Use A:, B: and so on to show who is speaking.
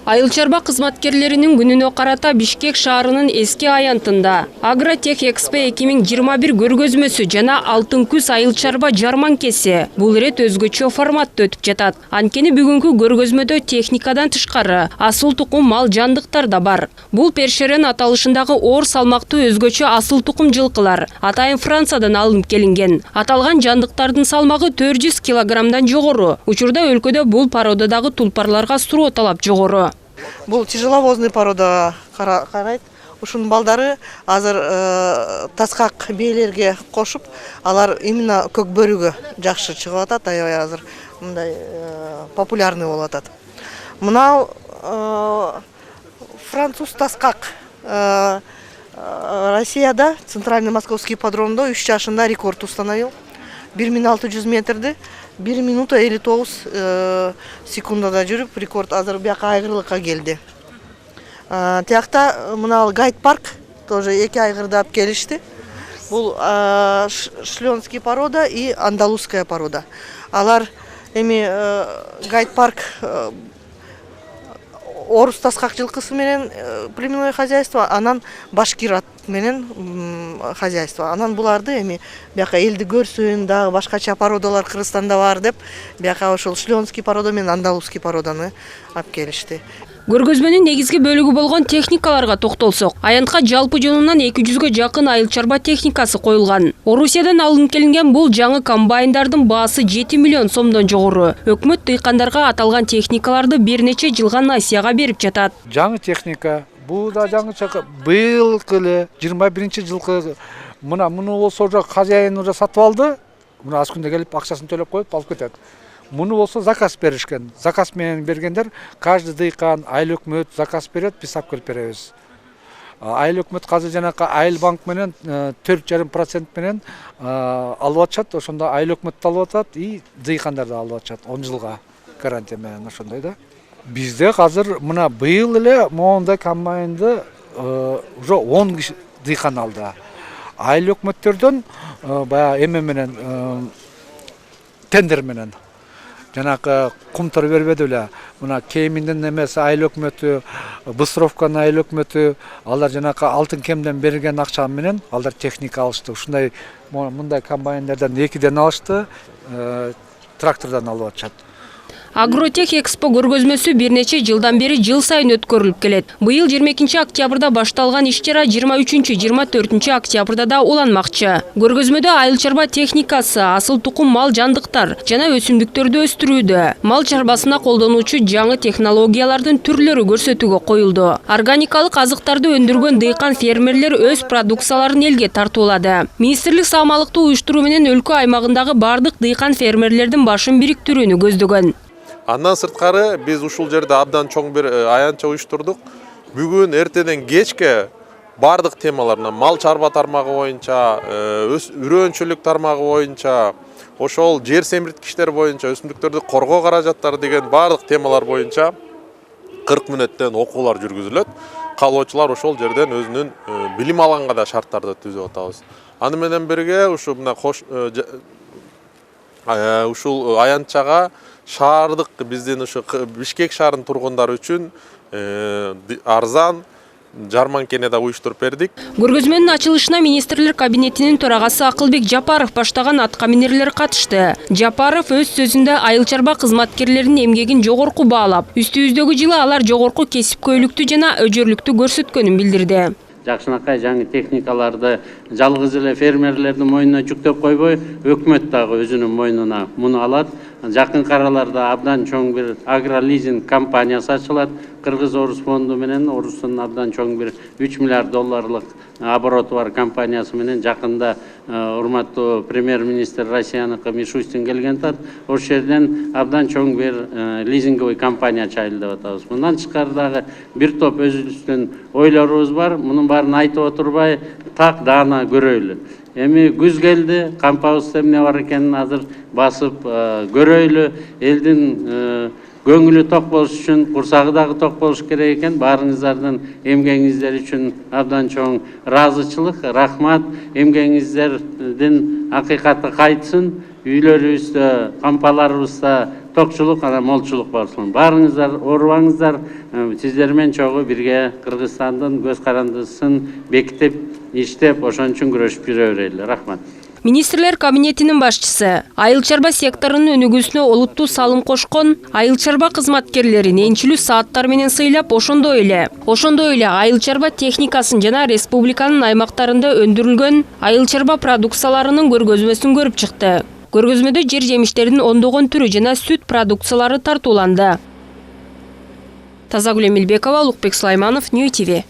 A: Айыл чарба кызматкерлеринин күнүнө карата Бишкек шаарынын эски аянтында Агротех Экспо 2021 көргөзмөсү жана Алтын күз айыл чарба жарманкеси бул ирет өзгөчө форматта өтүп жатат. Анткени бүгүнкү көргөзмөдө техникадан тышкары асыл тукум мал жандыктар да бар. Бул першерен аталышындагы оор салмактуу өзгөчө асыл тукум жылкылар атайын Франциядан алынып келинген. Аталган жандыктардын салмагы 400 килограммдан жогору. Учурда өлкөдө бул породадагы тулпарларга суроо талап жогору.
B: Бұл тяжеловозный порода қарайды. Ушун балдары азыр тасқақ бейлерге қошып, алар именно көк бөрігі жақшы чыгып атат, аябай азыр мындай популярный болуп атат. Мынау француз тасқақ Россияда центральный московский ипподромдо 3 жашында рекорд установил. 1600 метрді 1 минута 59 секундада жүріп, рекорд азыр бияка айгырлыкка келди. Тиякта мына гайд парк тоже 2 айгырды алып келишти. Бул шленский порода и андалузская порода. Алар эми гайд парк орус тасқақ жылкысы менен племенное хозяйство, анан башкират менен хозяйство. Анан буларды эми бияка элди көрсүн, дагы башкача породалар Кыргызстанда бар деп, бияка ошол шленский порода менен андалузский породаны алып келишти.
A: Көргөзмөнүн негизги бөлүгү болгон техникаларга токтолсок, аянтка жалпы жонунан 200гө жакын айыл чарба техникасы коюлган. Орусиядан алынып келинген бул жаңы комбайндардын баасы 7 миллион сомдон жогору. Өкмөт дыйкандарга аталган техникаларды бир нече жылга насыяга берип жатат.
C: Жаңы техника, бул да жаңы быйылкы эле 21-жылкы муну болсо уже хозяин уже сатып алды. Муну аз күндө келип акчасын төлөп коюп алып кетет. Муну болсо заказ беришкен. Заказ менен бергендер, каждый дыйкан, айыл өкмөт заказ берет, биз алып келип беребиз. Айыл өкмөт казыр жанакы айыл банк менен 4,5% менен алып атышат. Ошондо айыл өкмөт да алып атат и дыйкандар да алып атышат 10 жылга гарантия менен ошондой да. Бизде казыр мына быйыл эле моундай комбайнды уже 10 киши дыйкан алды. Айыл өкмөттөрдөн баягы эме менен тендер менен жанакы кумтар бербеди эле. Мына Кеминдин эмеси айыл өкмөтү, Быстровканын айыл өкмөтү, алар жанакы алтын кемден берген акча менен алар техника алышты. Ушундай мындай комбайндардан 2ден алышты, трактордан алып атышат.
A: Агротех Экспо көргөзмөсү бир нече жылдан бери жыл сайын өткөрүлүп келет. Быйыл 22 октябрда башталган иш-чара 23-24 октябрда да уланмакчы. Көргөзмөдө айыл чарба техникасы, асыл тукум мал жандыктар жана өсүмдүктөрдү өстүрүүдө, мал чарбасына колдонуучу жаңы технологиялардын түрлөрү көрсөтүүгө коюлду. Органикалык азыктарды өндүргөн дыйкан фермерлер өз продукцияларын элге тартуулады. Министрлик саамалыктуу уюштуруу менен өлкө аймагындагы бардык дыйкан фермерлердин башын бириктирүүнү көздөгөн.
D: Андан сырткары биз ушул жерде абдан чоң бир аянтча уюштурдук. Бүгүн эртеден кечке бардык темаларына мал чарба тармагы боюнча, үрөөнчүлүк тармагы боюнча, ошол жер семирткичтер боюнча, өсүмдүктөрдү коргоо каражаттары деген бардык темалар боюнча 40 мүнөттөн окуулар жүргүзүлөт. Каалоочулар ошол жерден өзүнүн билим алганга да шарттарды түзүп атабыз. Аны менен бирге ушул аянтчага шаардык биздин ушу Бишкек шаарынын тургундары үчүн арзан жарманкени да уюштуруп бердик.
A: Көргөзмөнүн ачылышына министрлер кабинетинин төрагасы Акылбек Жапаров баштаган аткаминерлер катышты. Жапаров өз сөзүндө айыл чарба кызматкерлеринин эмгегин жогорку баалап, үстүбүздөгү жылы алар жогорку кесипкөйлүктү жана өжөрлүктү көрсөткөнүн билдирди.
E: Жакшынакай жаңы техникаларды жалгыз эле фермерлердин мойнуна жүктөп койбой, өкмөт дагы өзүнүн мойнуна муну алат. Жакын араларда абдан чоң бир агролизинг компаниясы ачылат. Кыргыз-Орус фонду менен Орустун абдан чоң бир 3 миллиард долларлык обороты бар компаниясы менен жакында урматтуу премьер-министр Россияныкы Мишустин келген тат. Ошол жерден абдан чоң бир лизинговый компания чайлы деп атабыз. Мындан тышкары дагы бир топ өзүбүздүн ойлорубуз бар. Мунун баарын айтып отурбай, так даана көрөйлү. Эми күз келди, кампабызда эмне бар экенин азыр басып көрөйлү. Элдин көңүлү ток болуш үчүн курсагы дагы ток болуш керек экен. Баарыңыздардын эмгегиңиздер үчүн абдан чоң ыраазычылык, рахмат. Эмгегиңиздердин акыйкаты кайтсын. Үйлөрүбүздө, кампаларыбызда токчулук анан молчулук болсун. Барыңыздар, оорубаңыздар. Сиздер менен чогуу бирге Кыргызстандын көз карандысын бекитип, иштеп, ошон үчүн күрөшүп жүрө берели. Рахмат.
A: Министрлер кабинетинин башчысы айыл чарба секторунун өнүгүүсүнө олуттуу салым кошкон айыл чарба кызматкерлерин энчилүү сааттар менен сыйлап, ошондой эле айыл чарба техникасын жана республиканын аймактарында өндүрүлгөн айыл чарба продукцияларынын көргөзмөсүн көрүп чыкты. Көргөзмөдө жер жемиштеринин ондогон түрү жана сүт продукциялары тартууланды. Тазагүл Эмилбекова, Улукбек Сулайманов, Нью ТВ.